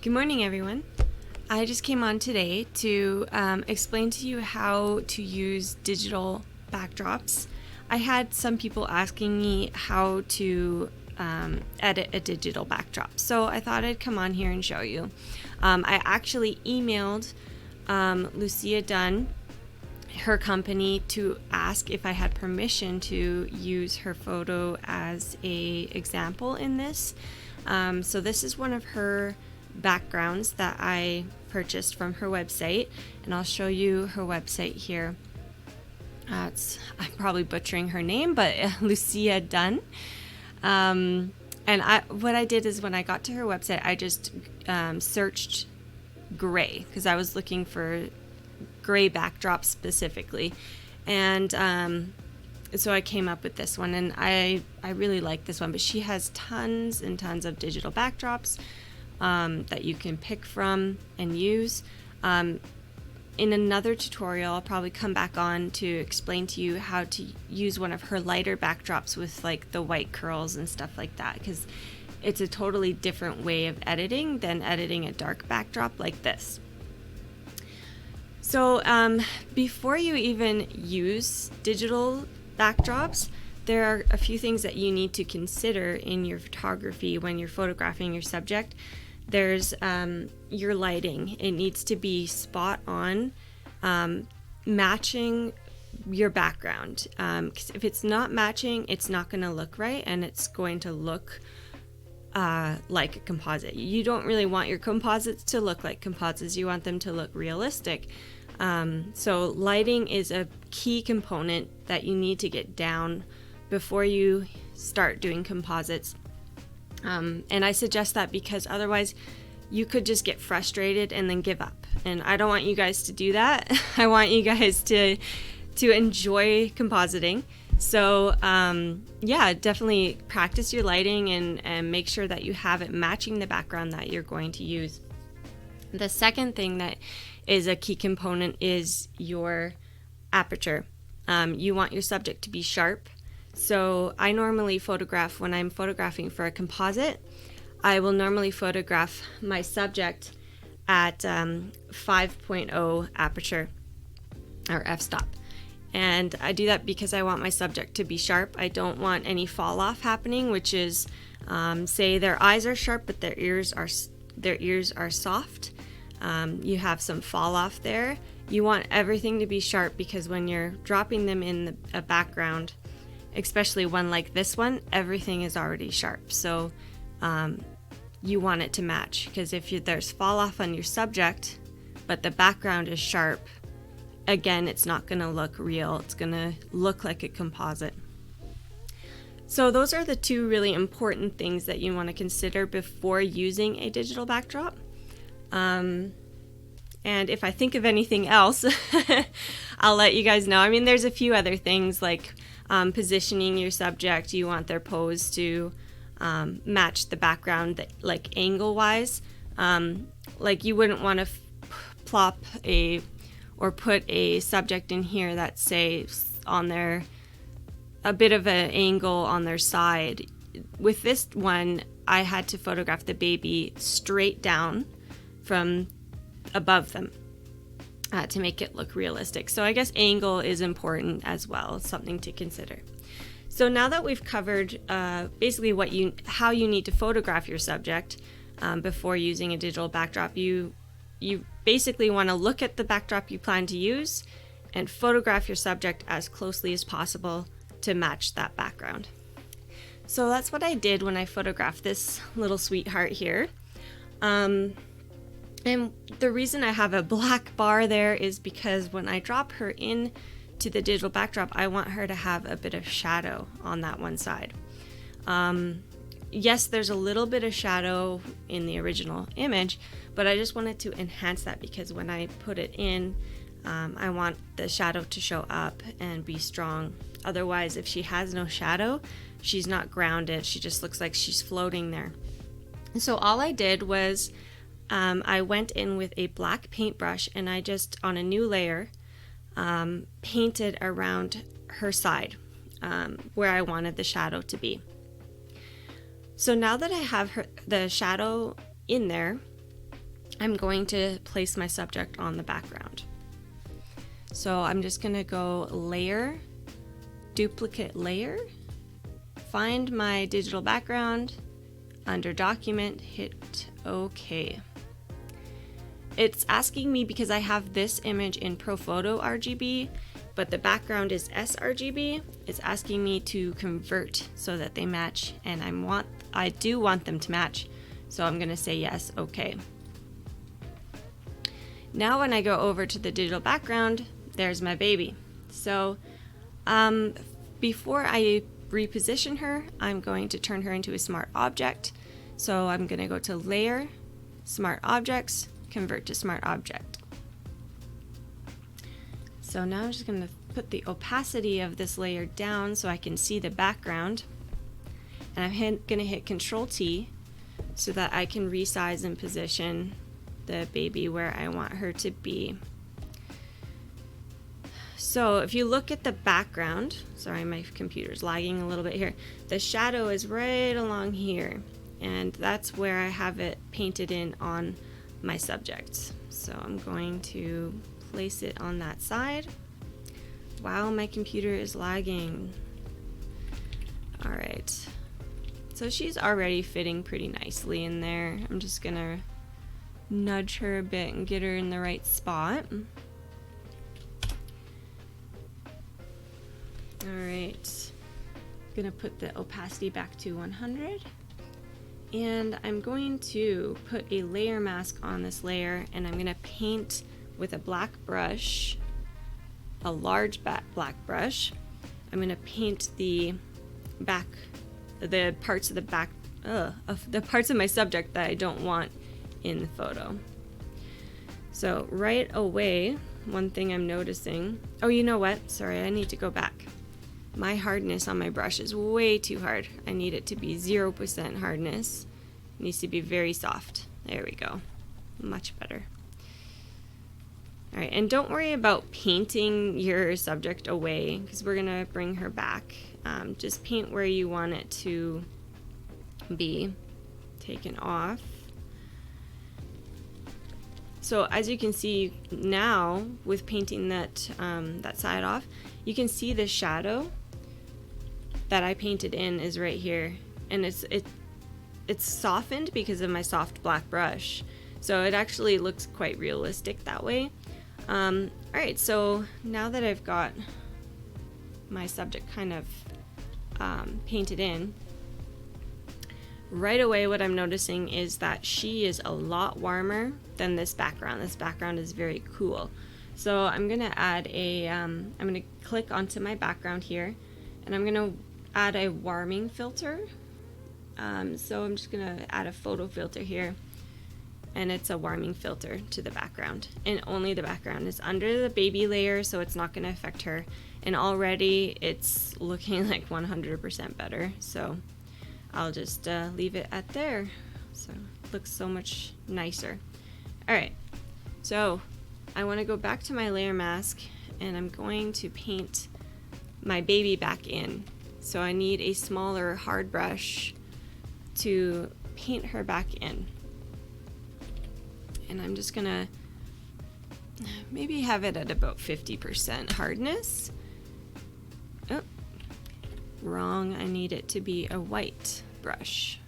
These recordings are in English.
Good morning, everyone. I just came on today to explain to you how to use digital backdrops. I had some people asking me how to edit a digital backdrop, so I thought I'd come on here and show you. I actually emailed Lucia Dunn, her company, to ask if I had permission to use her photo as a example in this. So this is one of her backgrounds that I purchased from her website, and I'll show you her website here. I'm probably butchering her name, but Lucia Dunn. What I did is when I got to her website, I just searched gray because I was looking for gray backdrops specifically, and so I came up with this one, and I really like this one. But she has tons and tons of digital backdrops that you can pick from and use. In another tutorial, I'll probably come back on to explain to you how to use one of her lighter backdrops with like the white curls and stuff like that, because it's a totally different way of editing than editing a dark backdrop like this. So before you even use digital backdrops, there are a few things that you need to consider in your photography when you're photographing your subject. There's your lighting. It needs to be spot on, matching your background. 'Cause if it's not matching, it's not going to look right, and it's going to look like a composite. You don't really want your composites to look like composites. You want them to look realistic. So lighting is a key component that you need to get down before you start doing composites. And I suggest that because otherwise you could just get frustrated and then give up. And I don't want you guys to do that. I want you guys to enjoy compositing. So yeah, definitely practice your lighting and make sure that you have it matching the background that you're going to use. The second thing that is a key component is your aperture. You want your subject to be sharp. So I normally photograph, when I'm photographing for a composite, I will normally photograph my subject at 5.0 aperture, or f-stop. And I do that because I want my subject to be sharp. I don't want any fall off happening, which is, say their eyes are sharp, but their ears are soft. You have some fall off there. You want everything to be sharp because when you're dropping them in a background, especially one like this one, everything is already sharp. So you want it to match, because if there's fall off on your subject, but the background is sharp, again, it's not going to look real. It's going to look like a composite. So those are the two really important things that you want to consider before using a digital backdrop. And if I think of anything else, I'll let you guys know. I mean, there's a few other things like positioning your subject. You want their pose to match the background, like angle wise. Like you wouldn't want to plop or put a subject in here that's, say, on a bit of an angle on their side. With this one, I had to photograph the baby straight down from above them to make it look realistic. So I guess angle is important as well. It's something to consider. So now that we've covered basically how you need to photograph your subject before using a digital backdrop, you basically want to look at the backdrop you plan to use and photograph your subject as closely as possible to match that background. So that's what I did when I photographed this little sweetheart here. And the reason I have a black bar there is because when I drop her in to the digital backdrop, I want her to have a bit of shadow on that one side. Yes, there's a little bit of shadow in the original image, but I just wanted to enhance that because when I put it in, I want the shadow to show up and be strong. Otherwise, if she has no shadow, she's not grounded. She just looks like she's floating there. So all I did was I went in with a black paintbrush and I just, on a new layer, painted around her side where I wanted the shadow to be. So now that I have the shadow in there, I'm going to place my subject on the background. So I'm just going to go layer, duplicate layer, find my digital background, under document, hit OK. It's asking me because I have this image in ProPhoto RGB, but the background is sRGB. It's asking me to convert so that they match, and I do want them to match. So I'm going to say yes, OK. Now when I go over to the digital background, there's my baby. So before I reposition her, I'm going to turn her into a smart object. So I'm going to go to Layer, Smart Objects, Convert to Smart Object. So now I'm just going to put the opacity of this layer down so I can see the background. And I'm going to hit Control T so that I can resize and position the baby where I want her to be. So if you look at the background, sorry, my computer's lagging a little bit here. The shadow is right along here, and that's where I have it painted in on my subjects. So I'm going to place it on that side. Wow, my computer is lagging. All right. So she's already fitting pretty nicely in there. I'm just gonna nudge her a bit and get her in the right spot. Alright, gonna put the opacity back to 100, and I'm going to put a layer mask on this layer, and I'm gonna paint with a black brush, a large black brush. I'm gonna paint the parts of the back of the parts of my subject that I don't want in the photo. So right away, one thing I'm noticing, oh, you know what? Sorry, I need to go back. My hardness on my brush is way too hard. I need it to be 0% hardness. It needs to be very soft. There we go. Much better. All right, and don't worry about painting your subject away because we're gonna bring her back. Just paint where you want it to be taken off. So as you can see now, with painting that that side off, you can see the shadow that I painted in is right here, and it's softened because of my soft black brush, so it actually looks quite realistic that way. All right, so now that I've got my subject kind of painted in, right away what I'm noticing is that she is a lot warmer than this background. This background is very cool. So I'm gonna add I'm gonna click onto my background here, and I'm gonna add a warming filter. So I'm just gonna add a photo filter here, and it's a warming filter to the background, and only the background is under the baby layer, so it's not gonna affect her. And already it's looking like 100% better. So I'll just leave it at there. So it looks so much nicer. All right, so I want to go back to my layer mask, and I'm going to paint my baby back in. So I need a smaller hard brush to paint her back in. And I'm just gonna maybe have it at about 50% hardness. Oh, wrong, I need it to be a white brush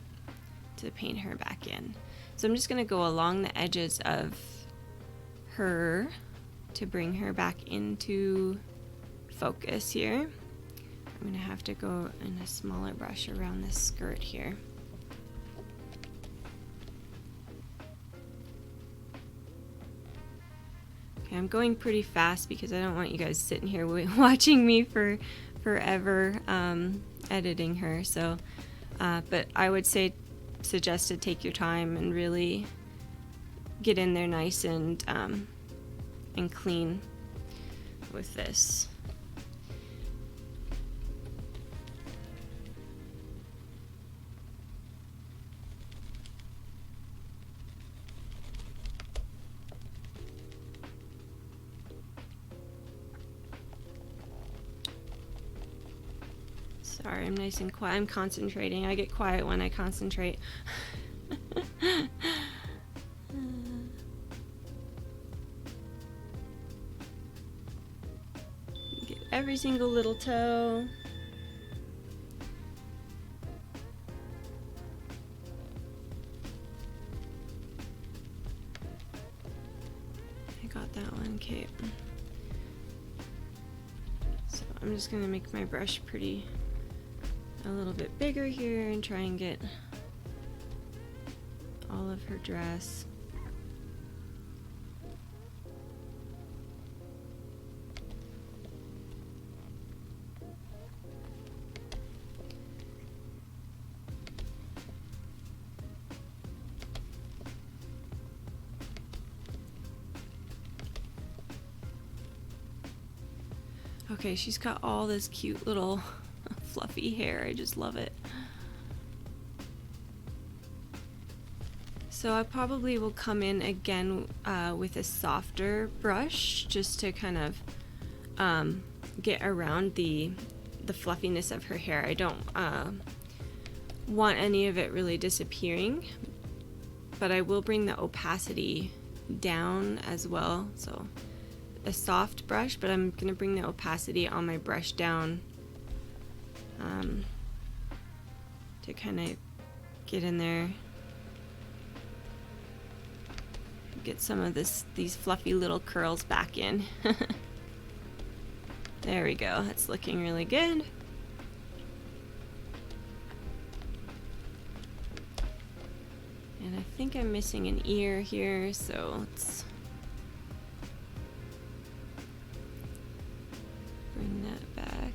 to paint her back in. So I'm just gonna go along the edges of her to bring her back into focus here. I'm gonna have to go in a smaller brush around this skirt here. Okay, I'm going pretty fast because I don't want you guys sitting here watching me for forever editing her. So, but I would suggest to take your time and really get in there nice and clean with this. Sorry, I'm nice and quiet. I'm concentrating. I get quiet when I concentrate. every single little toe. I got that one, okay. So I'm just gonna make my brush a little bit bigger here and try and get all of her dress. Okay, she's got all this cute little fluffy hair. I just love it. So I probably will come in again with a softer brush just to kind of get around the fluffiness of her hair. I don't want any of it really disappearing, but I will bring the opacity down as well. So a soft brush, but I'm gonna bring the opacity on my brush down to kind of get in there, get some of these fluffy little curls back in. There we go, that's looking really good. And I think I'm missing an ear here, so let's bring that back.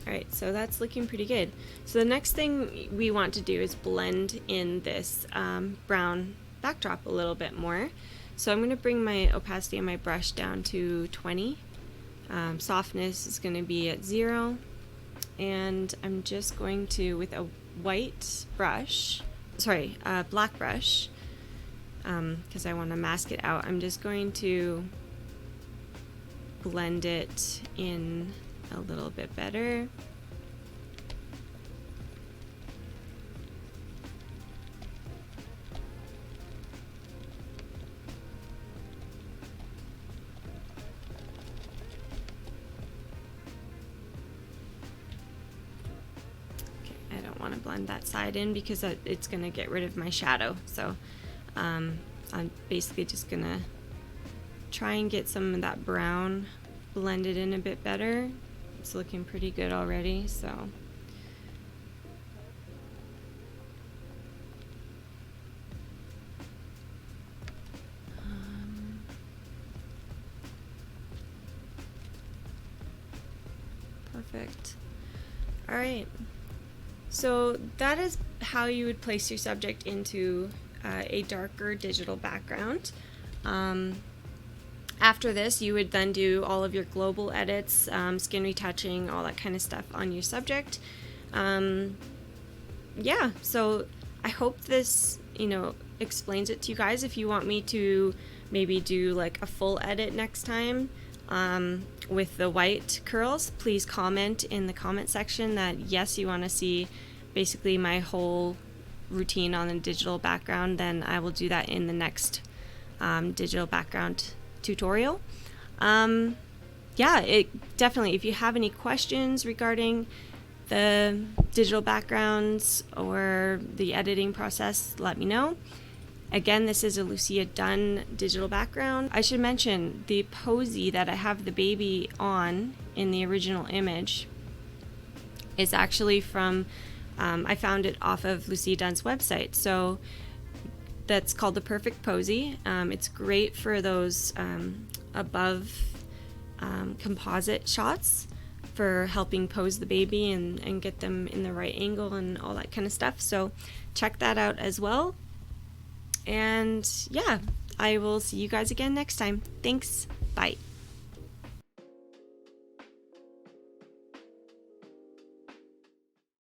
Alright, so that's looking pretty good. So the next thing we want to do is blend in this brown backdrop a little bit more. So I'm going to bring my opacity on my brush down to 20. Softness is going to be at 0. And I'm just going to, with a white brush, black brush, because I want to mask it out, I'm just going to blend it in a little bit better. Okay, I don't want to blend that side in because it's going to get rid of my shadow. So I'm basically just going to try and get some of that brown blended in a bit better. It's looking pretty good already, so. Perfect. All right. So that is how you would place your subject into a darker digital background. After this, you would then do all of your global edits, skin retouching, all that kind of stuff on your subject. Yeah, so I hope this, explains it to you guys. If you want me to maybe do like a full edit next time with the white curls, please comment in the comment section that yes, you want to see basically my whole routine on the digital background. Then I will do that in the next digital background tutorial. Yeah, it definitely, if you have any questions regarding the digital backgrounds or the editing process, let me know. Again, this is a Lucia Dunn digital background. I should mention the posy that I have the baby on in the original image is actually from, I found it off of Lucia Dunn's website. So that's called the Perfect Posy. It's great for those above composite shots for helping pose the baby and get them in the right angle and all that kind of stuff. So check that out as well. And yeah, I will see you guys again next time. Thanks. Bye.